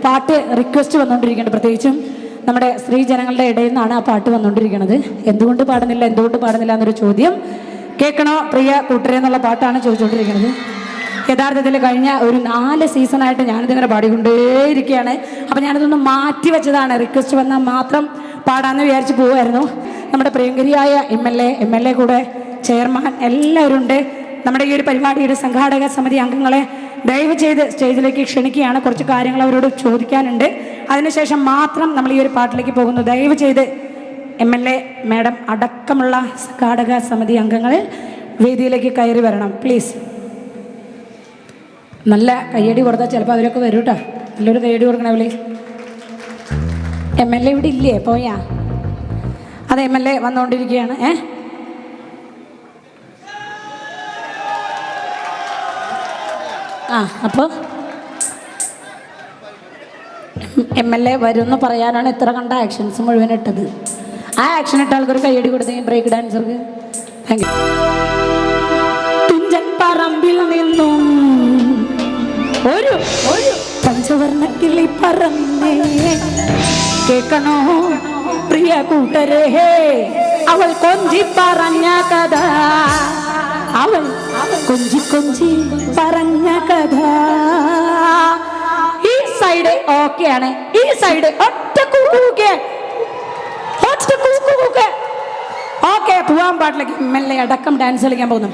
പാട്ട് റിക്വസ്റ്റ് വന്നുകൊണ്ടിരിക്കുന്നുണ്ട്. പ്രത്യേകിച്ചും നമ്മുടെ സ്ത്രീ ജനങ്ങളുടെ ഇടയിൽ നിന്നാണ് ആ പാട്ട് വന്നുകൊണ്ടിരിക്കുന്നത്. എന്തുകൊണ്ട് പാടുന്നില്ല എന്നൊരു ചോദ്യം. കേൾക്കണോ പ്രിയ കൂട്ടരെ എന്നുള്ള പാട്ടാണ് ചോദിച്ചുകൊണ്ടിരിക്കുന്നത്. യഥാർത്ഥത്തിൽ കഴിഞ്ഞ ഒരു 4 സീസണായിട്ട് ഞാനിതിങ്ങനെ പാടിക്കൊണ്ടേയിരിക്കുകയാണ്. അപ്പം ഞാനിതൊന്ന് മാറ്റി വെച്ചതാണ്. റിക്വസ്റ്റ് വന്നാൽ മാത്രം പാടാമെന്ന് വിചാരിച്ച് പോവുമായിരുന്നു. നമ്മുടെ പ്രിയങ്കരിയായ എം എൽ എ കൂടെ ചെയർമാൻ എല്ലാവരും ഉണ്ട്. നമ്മുടെ ഈ ഒരു പരിപാടിയുടെ സംഘാടക സമിതി അംഗങ്ങളെ ദയവ് ചെയ്ത് സ്റ്റേജിലേക്ക് ക്ഷണിക്കുകയാണ്. കുറച്ച് കാര്യങ്ങൾ അവരോട് ചോദിക്കാനുണ്ട്. അതിനുശേഷം മാത്രം നമ്മൾ ഈ ഒരു പാട്ടിലേക്ക് പോകുന്നു. ദയവ് ചെയ്ത് MLA മാഡം അടക്കമുള്ള സംഘാടക സമിതി അംഗങ്ങൾ വേദിയിലേക്ക് കയറി വരണം പ്ലീസ്. നല്ല കയ്യടി കൊടുത്താൽ ചിലപ്പോൾ അവരൊക്കെ വരും കേട്ടോ. നല്ലൊരു കയ്യടി കൊടുക്കണേ പ്ലീസ്. MLA ഇവിടെ ഇല്ലേ? പോയാ? അത് MLA വന്നുകൊണ്ടിരിക്കുകയാണ്. അപ്പോൾ MLA വരുമെന്ന് പറയാനാണ് ഇത്ര കണ്ട ആക്ഷൻസ് മുഴുവൻ ഇട്ടത്. ആ ആക്ഷൻ ഇട്ട ആൾക്കൊരു കയ്യടി കൊടുത്തെങ്കിൽ ബ്രേക്ക് ഡാൻസർക്ക് താങ്ക് യു. തുഞ്ചൻ പറമ്പിൽ നിന്നും ഒരു പഞ്ചവർണ്ണ കിളി പറന്നേ, കേൾക്കണോ പ്രിയ കൂട്ടരേ, അവൾ കൊഞ്ചി പറഞ്ഞ കഥ, അവൾ കൊഞ്ചി കൊഞ്ചി പറഞ്ഞ കഥ. ഈ സൈഡ് ഓക്കെ ആണ്, ഈ സൈഡ് ഒറ്റ കൂക്കെ ഓക്കെ. പോവാൻ പാട്ടിലേക്ക് MLA അടക്കം ഡാൻസ് കളിക്കാൻ പോകുന്നു.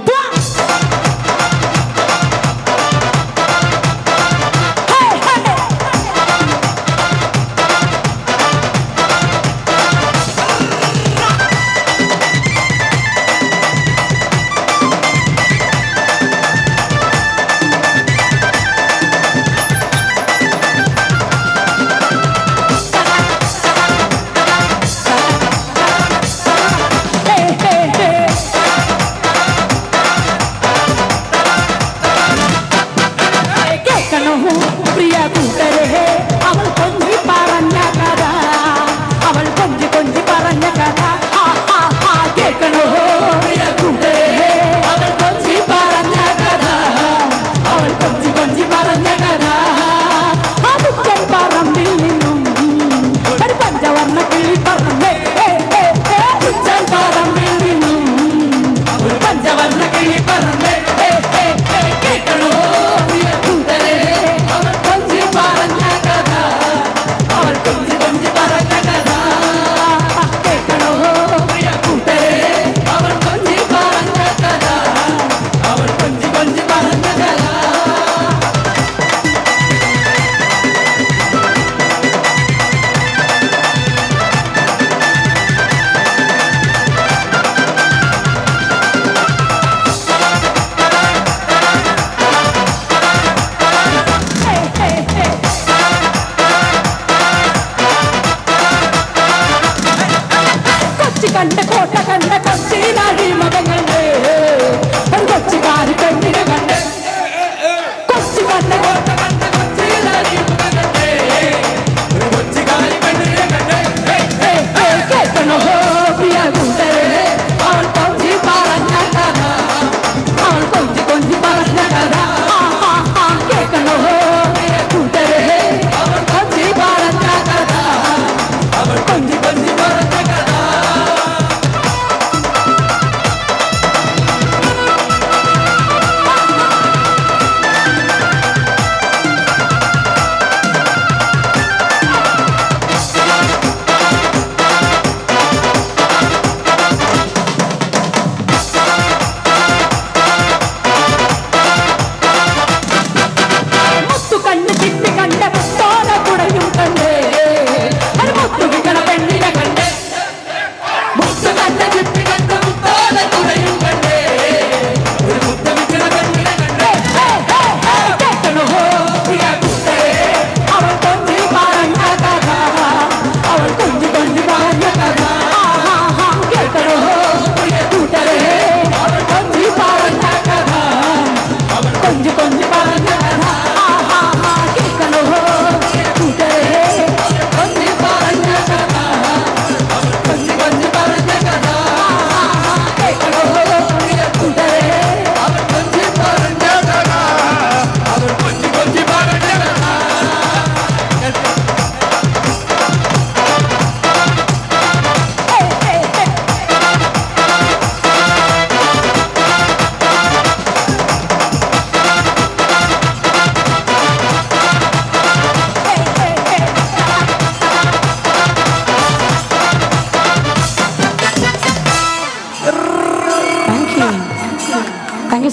Thank you